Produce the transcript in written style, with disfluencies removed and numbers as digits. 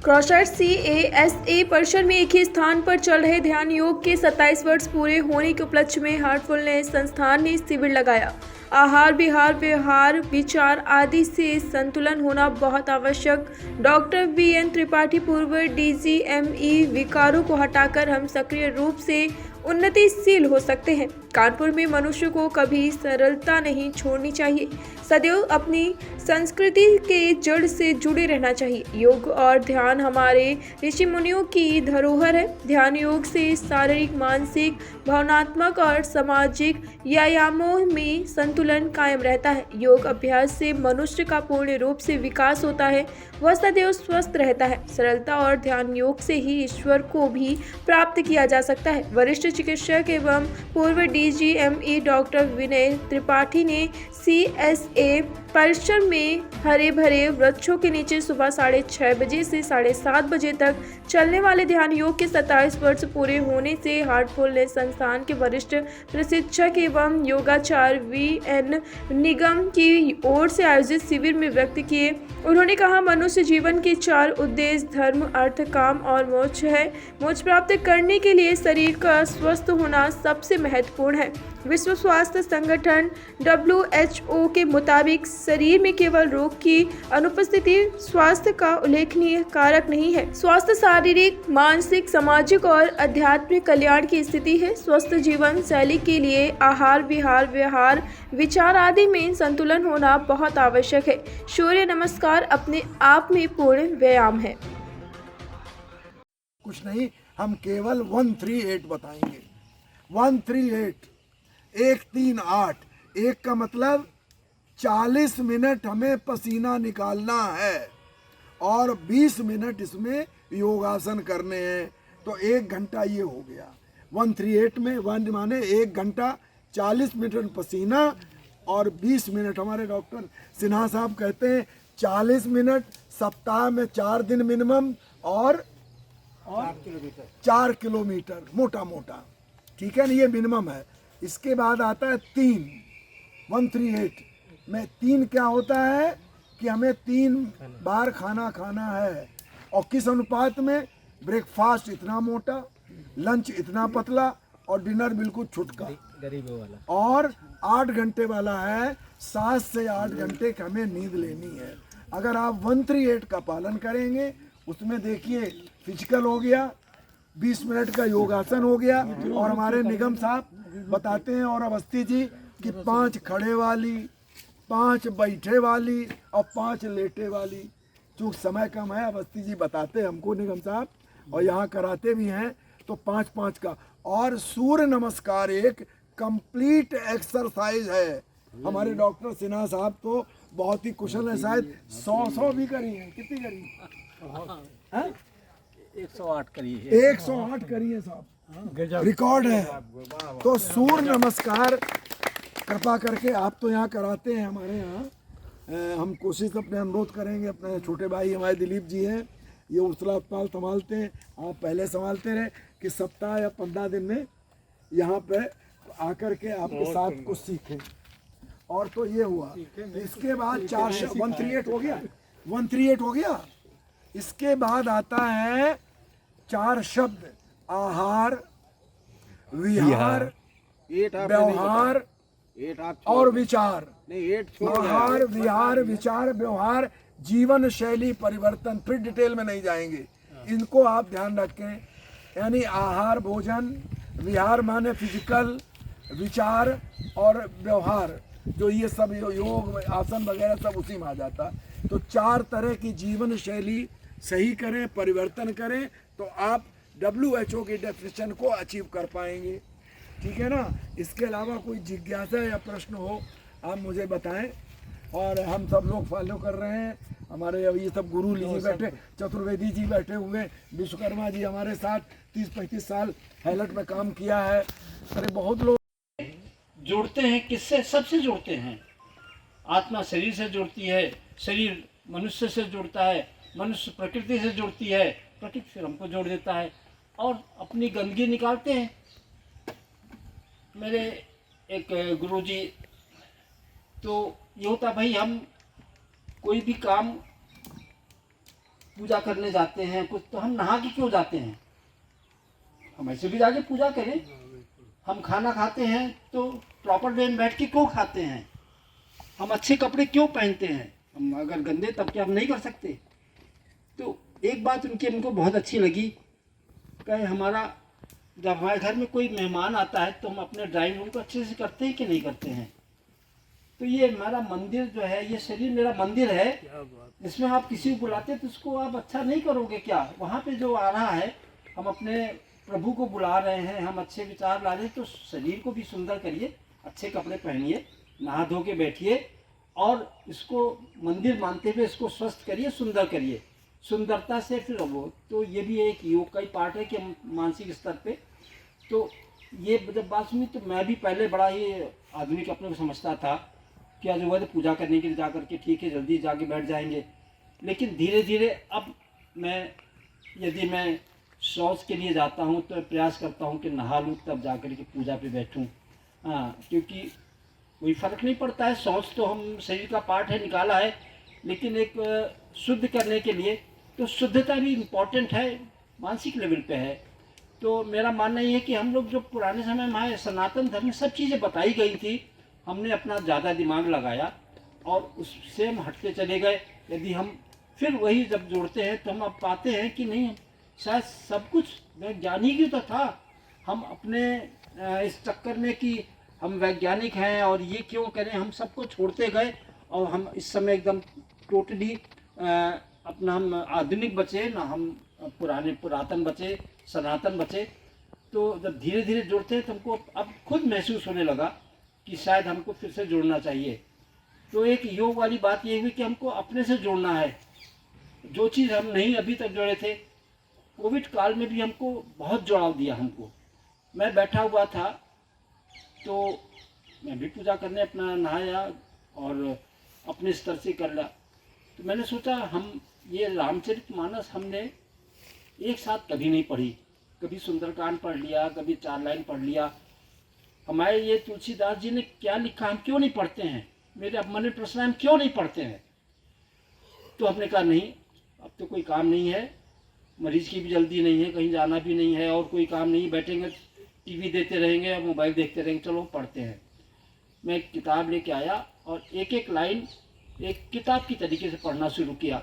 क्रॉसर CASA परिसर में एक ही स्थान पर चल रहे ध्यान योग के 27 वर्ष पूरे होने के उपलक्ष्य में हार्टफुलनेस संस्थान ने शिविर लगाया। आहार विहार व्यवहार विचार आदि से संतुलन होना बहुत आवश्यक। डॉक्टर BN त्रिपाठी पूर्व DGME विकारों को हटाकर हम सक्रिय रूप से उन्नतिशील हो सकते हैं। कानपुर में मनुष्य को कभी सरलता नहीं छोड़नी चाहिए, सदैव अपनी संस्कृति के जड़ से जुड़े रहना चाहिए। योग और ध्यान हमारे ऋषि मुनियों की धरोहर है। ध्यान योग से शारीरिक, मानसिक, भावनात्मक और सामाजिक व्यायामों में संतुलन कायम रहता है। योग अभ्यास से मनुष्य का पूर्ण रूप से विकास होता है, वह सदैव स्वस्थ रहता है। सरलता और ध्यान योग से ही ईश्वर को भी प्राप्त किया जा सकता है। वरिष्ठ चिकित्सक एवं पूर्व DGME डॉक्टर विनय त्रिपाठी ने CSA परिसर में हरे भरे वृक्षों के नीचे सुबह 6:30 बजे से 7:30 बजे तक चलने वाले ध्यान योग के 27 वर्ष पूरे होने से हार्टफुलनेस संस्थान के वरिष्ठ प्रशिक्षक एवं योगाचार्य VN निगम की ओर से आयोजित शिविर में व्यक्त किए। उन्होंने कहा, मनुष्य जीवन के 4 उद्देश्य धर्म, अर्थ, काम और मोक्ष है। मोक्ष प्राप्त करने के लिए शरीर का स्वस्थ होना सबसे महत्वपूर्ण है। विश्व स्वास्थ्य संगठन WHO के मुताबिक शरीर में केवल रोग की अनुपस्थिति स्वास्थ्य का उल्लेखनीय कारक नहीं है। स्वास्थ्य शारीरिक, मानसिक, सामाजिक और आध्यात्मिक कल्याण की स्थिति है। स्वस्थ जीवन शैली के लिए आहार विहार व्यवहार विचार आदि में संतुलन होना बहुत आवश्यक है। सूर्य नमस्कार अपने आप में पूर्ण व्यायाम है। कुछ नहीं, हम केवल 138 बताएंगे। 138 138 एक का मतलब 40 मिनट हमें पसीना निकालना है और 20 मिनट इसमें योगासन करने हैं, तो 1 घंटा ये हो गया। 138 में 1 माने 1 घंटा 40 मिनट पसीना और 20 मिनट हमारे डॉक्टर सिन्हा साहब कहते हैं 40 मिनट सप्ताह में 4 दिन मिनिमम और 4 किलोमीटर मोटा मोटा, ठीक है ना, ये मिनिमम है। इसके बाद आता है 3 138 में 3 क्या होता है कि हमें 3 बार खाना खाना है और किस अनुपात में, ब्रेकफास्ट इतना मोटा, लंच इतना पतला और डिनर बिल्कुल छुटका, गरीबों वाला, और 8 घंटे वाला है। 7 से 8 घंटे की हमें नींद लेनी है। अगर आप 138 का पालन करेंगे, उसमें देखिए फिजिकल हो गया, 20 मिनट का योगासन हो गया, और हमारे निगम साहब बताते हैं और अवस्थी जी कि 5 खड़े वाली, 5 बैठे वाली और 5 लेटे वाली। चूँकि समय कम है, अवस्थी जी बताते हैं हमको निगम साहब, और यहाँ कराते भी हैं, तो 5-5 का। और सूर्य नमस्कार एक कंप्लीट एक्सरसाइज है। हमारे डॉक्टर सिन्हा साहब तो बहुत ही कुशल है, शायद 100 भी करी है। कितनी करी है? 108 करिए, 108 करी है साहब, रिकॉर्ड है। तो सूर्य नमस्कार कृपा करके आप तो यहाँ कराते हैं हमारे यहाँ, हम कोशिश अपने अनुरोध करेंगे। अपने छोटे भाई हमारे दिलीप जी हैं, ये उर्सला अस्पताल संभालते हैं, आप पहले संभालते रहे, कि सप्ताह या 15 दिन में यहाँ पे आकर के आपके साथ कुछ सीखें। और तो ये हुआ, इसके बाद 138 हो गया, 138 हो गया। इसके बाद आता है 4 शब्द, आहार विहार व्यवहार और विचार। आहार विहार विचार व्यवहार जीवन शैली परिवर्तन, फिर डिटेल में नहीं जाएंगे, इनको आप ध्यान रखें। यानी आहार भोजन, विहार माने फिजिकल, विचार और व्यवहार, जो ये सब योग आसन वगैरह सब उसी में आ जाता। तो 4 तरह की जीवन शैली सही करें, परिवर्तन करें, तो आप WHO की डेफिनेशन को अचीव कर पाएंगे, ठीक है ना। इसके अलावा कोई जिज्ञासा या प्रश्न हो आप मुझे बताएं, और हम सब लोग फॉलो कर रहे हैं। हमारे अब ये सब गुरु जी बैठे, चतुर्वेदी जी बैठे हुए, विश्वकर्मा जी हमारे साथ 30-35 साल हैलट में काम किया है। अरे बहुत लोग जुड़ते हैं, किससे? सबसे जुड़ते हैं। आत्मा शरीर से जुड़ती है, शरीर मनुष्य से जुड़ता है, मनुष्य प्रकृति से जुड़ती है, प्रकृति फिर हमको जोड़ देता है, और अपनी गंदगी निकालते हैं। मेरे एक गुरुजी, तो ये होता भाई, हम कोई भी काम पूजा करने जाते हैं कुछ, तो हम नहा के क्यों जाते हैं? हम ऐसे भी जाके पूजा करें। हम खाना खाते हैं तो प्रॉपर वे में बैठ के क्यों खाते हैं? हम अच्छे कपड़े क्यों पहनते हैं? हम अगर गंदे तब क्या हम नहीं कर सकते? तो एक बात उनको बहुत अच्छी लगी कि हमारा जब हमारे घर में कोई मेहमान आता है तो हम अपने ड्राइंग रूम को अच्छे से करते हैं कि नहीं करते हैं। तो ये हमारा मंदिर जो है, ये शरीर मेरा मंदिर है, इसमें आप किसी को बुलाते हैं तो उसको आप अच्छा नहीं करोगे क्या? वहाँ पे जो आ रहा है, हम अपने प्रभु को बुला रहे हैं, हम अच्छे विचार ला रहे हैं, तो शरीर को भी सुंदर करिए, अच्छे कपड़े पहनिए, नहा धो के बैठिए और इसको मंदिर मानते हुए इसको स्वस्थ करिए, सुंदर करिए। सुंदरता से फिर वो तो ये भी एक योग का ही पार्ट है कि हम मानसिक स्तर पे, तो ये जब बात सुनी तो मैं भी पहले बड़ा ही आधुनिक अपने को समझता था कि आज वो पूजा करने के लिए जा करके ठीक है जल्दी जाके बैठ जाएंगे, लेकिन धीरे धीरे अब यदि मैं शौच के लिए जाता हूँ तो प्रयास करता हूँ कि नहा लूँ तब जा कर के पूजा पे बैठूँ। हाँ, क्योंकि कोई फ़र्क नहीं पड़ता है, शौच तो हम शरीर का पार्ट है, निकाला है, लेकिन एक शुद्ध करने के लिए तो शुद्धता भी इम्पॉर्टेंट है, मानसिक लेवल पे है। तो मेरा मानना ये है कि हम लोग जो पुराने समय में हमारे सनातन धर्म में सब चीज़ें बताई गई थी, हमने अपना ज़्यादा दिमाग लगाया और उससे हम हटते चले गए। यदि हम फिर वही जब जोड़ते हैं तो हम अब पाते हैं कि नहीं, शायद सब कुछ वैज्ञानिक ही तो था। हम अपने इस चक्कर में कि हम वैज्ञानिक हैं और ये क्यों करें, हम सबको छोड़ते गए और हम इस समय एकदम टोटली अपना हम आधुनिक बचे ना, हम पुरातन बचे, सनातन बचे। तो जब धीरे धीरे जुड़ते हैं तो हमको अब खुद महसूस होने लगा कि शायद हमको फिर से जुड़ना चाहिए। तो एक योग वाली बात ये हुई कि हमको अपने से जुड़ना है, जो चीज़ हम नहीं अभी तक जुड़े थे। कोविड काल में भी हमको बहुत जुड़ाव दिया हमको। मैं बैठा हुआ था तो मैं भी पूजा करने अपना नहाया और अपने स्तर से कर लिया। तो मैंने सोचा हम ये रामचरितमानस हमने एक साथ कभी नहीं पढ़ी, कभी सुंदरकांड पढ़ लिया, कभी 4 लाइन पढ़ लिया। हमारे ये तुलसीदास जी ने क्या लिखा हम क्यों नहीं पढ़ते हैं? मेरे अब मन में प्रश्न है, हम क्यों नहीं पढ़ते हैं? तो हमने कहा नहीं, अब तो कोई काम नहीं है, मरीज की भी जल्दी नहीं है, कहीं जाना भी नहीं है और कोई काम नहीं, बैठेंगे टीवी देते रहेंगे या मोबाइल देखते रहेंगे, चलो पढ़ते हैं। मैं एक किताब लेके आया और एक एक लाइन एक किताब की तरीके से पढ़ना शुरू किया।